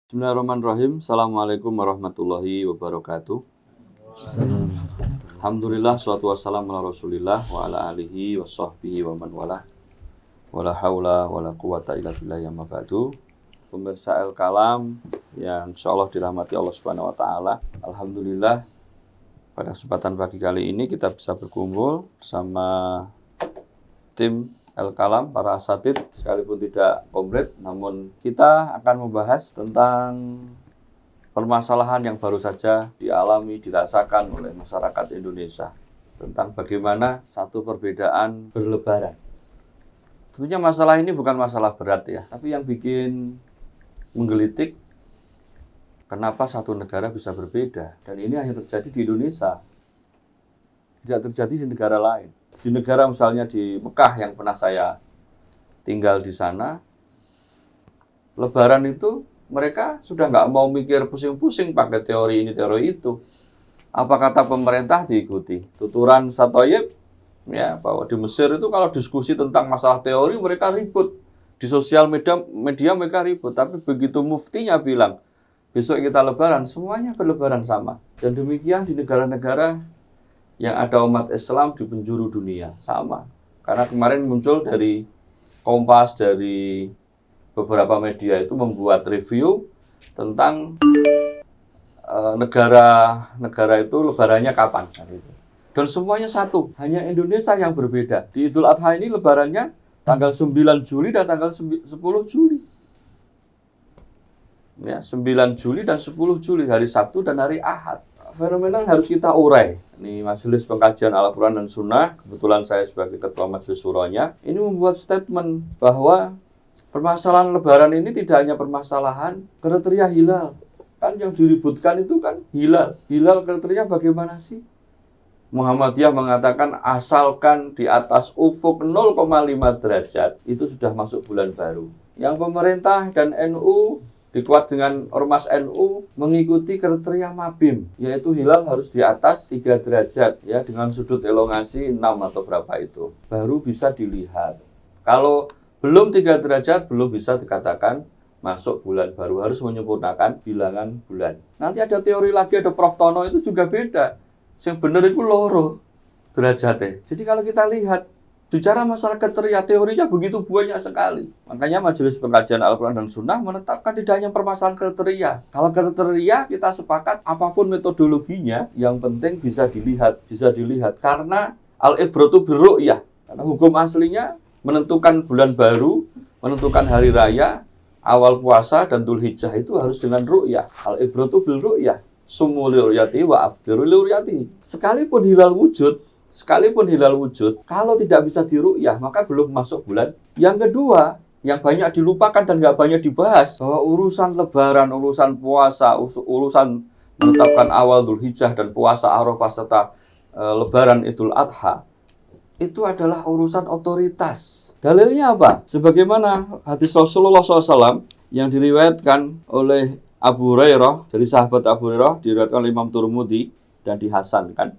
Bismillahirrahmanirrahim. Assalamualaikum warahmatullahi wabarakatuh. Alhamdulillah, suatu wassalamu ala rasulillah wa ala alihi wa sahbihi wa man wala. Wala hawla wala quwata illa billah ya mabadu. Pemirsa Al-Kalam yang insyaallah dirahmati Allah Subhanahu wa taala. Alhamdulillah, pada kesempatan pagi kali ini kita bisa berkumpul bersama tim Al-Kalam, para asatid, sekalipun tidak komplit, namun kita akan membahas tentang permasalahan yang baru saja dialami, dirasakan oleh masyarakat Indonesia, tentang bagaimana satu perbedaan berlebaran. Tentunya masalah ini bukan masalah berat ya, tapi yang bikin menggelitik kenapa satu negara bisa berbeda, dan ini hanya terjadi di Indonesia, tidak terjadi di negara lain. Di negara misalnya di Mekah yang pernah saya tinggal di sana, Lebaran itu mereka sudah nggak mau mikir pusing-pusing pakai teori ini, teori itu. Apa kata pemerintah diikuti. Tuturan Satoyib, ya, bahwa di Mesir itu kalau diskusi tentang masalah teori mereka ribut. Di sosial media mereka ribut. Tapi begitu muftinya bilang, besok kita Lebaran, semuanya berlebaran sama. Dan demikian di negara-negara yang ada umat Islam di penjuru dunia, sama. Karena kemarin muncul dari Kompas, dari beberapa media itu membuat review tentang negara itu lebarannya kapan. Dan semuanya satu, hanya Indonesia yang berbeda. Di Idul Adha ini lebarannya tanggal 9 Juli dan tanggal 10 Juli. Ya, 9 Juli dan 10 Juli, hari Sabtu dan hari Ahad. Fenomena harus kita urai. Ini Majelis Pengkajian Al-Quran dan Sunnah, kebetulan saya sebagai Ketua Majelis Syuronya, ini membuat statement bahwa permasalahan Lebaran ini tidak hanya permasalahan kriteria hilal. Kan yang diributkan itu kan hilal. Hilal kriteria bagaimana sih? Muhammadiyah mengatakan asalkan di atas ufuk 0,5 derajat, itu sudah masuk bulan baru. Yang pemerintah dan NU dikuat dengan Ormas NU mengikuti kriteria Mabim, yaitu hilal harus di atas 3 derajat, ya, dengan sudut elongasi 6 atau berapa itu, baru bisa dilihat. Kalau belum 3 derajat, belum bisa dikatakan masuk bulan baru, harus menyempurnakan bilangan bulan. Nanti ada teori lagi, ada Prof. Tono itu juga beda. Yang benar itu loro derajatnya. Jadi kalau kita lihat, bicara masalah kriteria, teorinya begitu banyak sekali. Makanya Majelis Pengkajian Al-Quran dan Sunnah menetapkan tidak hanya permasalahan kriteria. Kalau kriteria kita sepakat, apapun metodologinya, yang penting bisa dilihat. Karena al-ibratu birru'yah. Karena hukum aslinya menentukan bulan baru, menentukan hari raya, awal puasa dan Dzulhijjah itu harus dengan ru'yah. Al-ibratu birru'yah. Sumu liru'yati wa aftiru liru'yati. Sekalipun hilal wujud, kalau tidak bisa diru'yah, maka belum masuk bulan. Yang kedua, yang banyak dilupakan dan nggak banyak dibahas, bahwa urusan Lebaran, urusan puasa, urusan menetapkan awal Dzulhijjah dan puasa Arafah serta Lebaran Idul Adha, itu adalah urusan otoritas. Dalilnya apa? Sebagaimana hadis Rasulullah SAW yang diriwayatkan oleh Abu Hurairah, dari sahabat Abu Hurairah, diriwayatkan oleh Imam Tirmidzi dan dihasankan.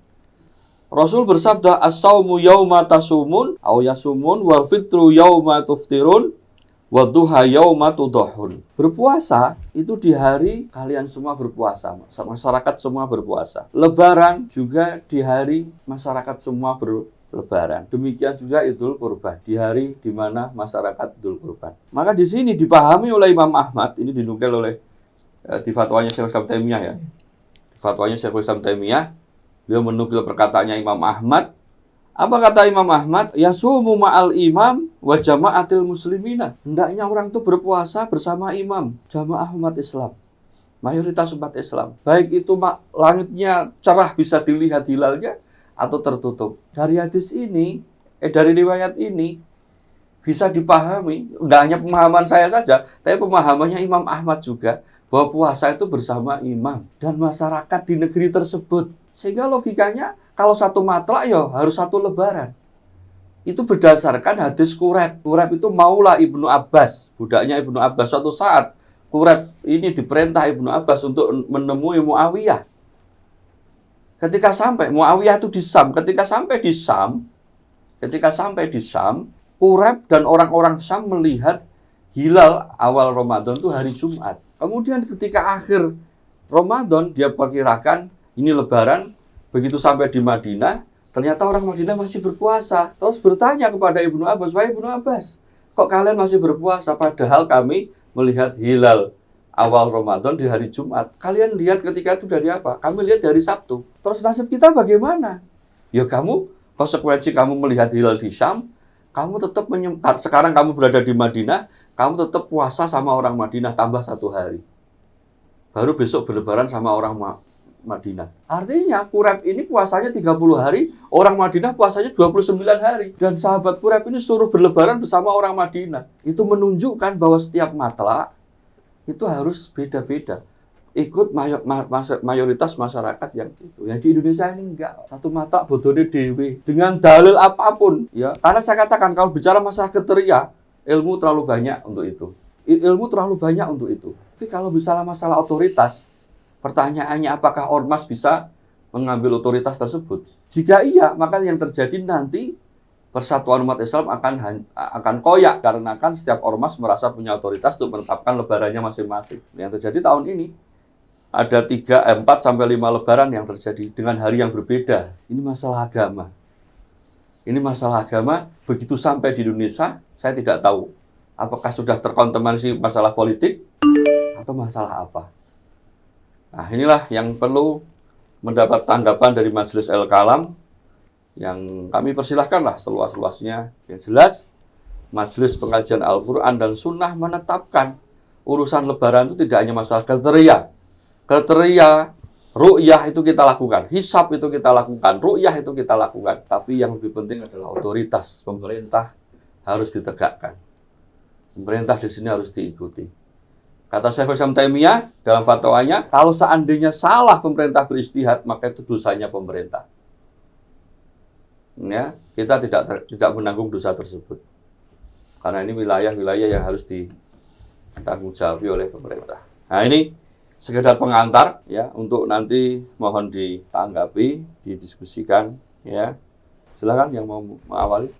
Rasul bersabda, as-saumu yauma tasumun aw yasumun wal fitru yauma tuftirun wa duha yauma tudahun. Berpuasa itu di hari kalian semua berpuasa, masyarakat semua berpuasa. Lebaran juga di hari masyarakat semua berlebaran. Demikian juga Idul Kurban, di hari di mana masyarakat Idul Kurban. Maka di sini dipahami oleh Imam Ahmad, ini dinukil oleh di fatwanya Syekhul Islam Taimiyah ya. Di fatwanya Syekhul Islam Taimiyah, beliau menukil perkataannya Imam Ahmad. Apa kata Imam Ahmad? Yasumu ma'al imam wa jama'atil muslimina. Hendaknya orang itu berpuasa bersama imam, jamaah umat Islam, mayoritas umat Islam. Baik itu langitnya cerah bisa dilihat hilalnya atau tertutup. Dari hadis ini, dari riwayat ini bisa dipahami, enggak hanya pemahaman saya saja, tapi pemahamannya Imam Ahmad juga, bahwa puasa itu bersama imam dan masyarakat di negeri tersebut. Sehingga logikanya kalau satu matlak ya harus satu lebaran. Itu berdasarkan hadis Quraib. Quraib itu Maula Ibnu Abbas, budaknya Ibnu Abbas. Suatu saat Quraib ini diperintah Ibnu Abbas untuk menemui Muawiyah. Ketika sampai Muawiyah itu di Syam, ketika sampai di Syam, Quraib dan orang-orang Syam melihat hilal awal Ramadan itu hari Jumat. Kemudian ketika akhir Ramadan dia perkirakan ini Lebaran, begitu sampai di Madinah, ternyata orang Madinah masih berpuasa. Terus bertanya kepada Ibnu Abbas, "Wahai Ibnu Abbas, kok kalian masih berpuasa padahal kami melihat hilal awal Ramadan di hari Jumat. Kalian lihat ketika itu dari apa? Kami lihat dari Sabtu. Terus nasib kita bagaimana?" Ya kamu, konsekuensi kamu melihat hilal di Syam, kamu tetap sekarang kamu berada di Madinah, kamu tetap puasa sama orang Madinah tambah 1 hari. Baru besok berlebaran sama orang Madinah. Artinya Quraib ini puasanya 30 hari, orang Madinah puasanya 29 hari. Dan sahabat Quraib ini suruh berlebaran bersama orang Madinah. Itu menunjukkan bahwa setiap matla itu harus beda-beda. Ikut mayoritas masyarakat yang itu. Yang di Indonesia ini enggak. Satu mata bodone dewe. Dengan dalil apapun. Ya. Karena saya katakan, kalau bicara masalah kriteria, ilmu terlalu banyak untuk itu. Ilmu terlalu banyak untuk itu. Tapi kalau misalnya masalah otoritas, pertanyaannya apakah ormas bisa mengambil otoritas tersebut? Jika iya, maka yang terjadi nanti persatuan umat Islam akan koyak karena kan setiap ormas merasa punya otoritas untuk menetapkan lebarannya masing-masing. Yang terjadi tahun ini ada 4 sampai 5 lebaran yang terjadi dengan hari yang berbeda. Ini masalah agama. Ini masalah agama, begitu sampai di Indonesia, saya tidak tahu apakah sudah terkontaminasi masalah politik atau masalah apa. Nah, inilah yang perlu mendapat tanggapan dari Majelis Al-Kalam yang kami persilahkanlah seluas-luasnya. Yang jelas, Majelis Pengkajian Al-Quran dan Sunnah menetapkan urusan lebaran itu tidak hanya masalah kriteria. Kriteria, ru'yah itu kita lakukan, hisab itu kita lakukan, ru'yah itu kita lakukan. Tapi yang lebih penting adalah otoritas pemerintah harus ditegakkan. Pemerintah di sini harus diikuti. Kata Syekhul Islam Taimiyah dalam fatwanya, kalau seandainya salah pemerintah beristihad, maka itu dosanya pemerintah. Ya, kita tidak menanggung dosa tersebut. Karena ini wilayah-wilayah yang harus ditanggung-jawabi oleh pemerintah. Nah, ini sekedar pengantar ya, untuk nanti mohon ditanggapi, didiskusikan ya. Silakan yang mau mengawali.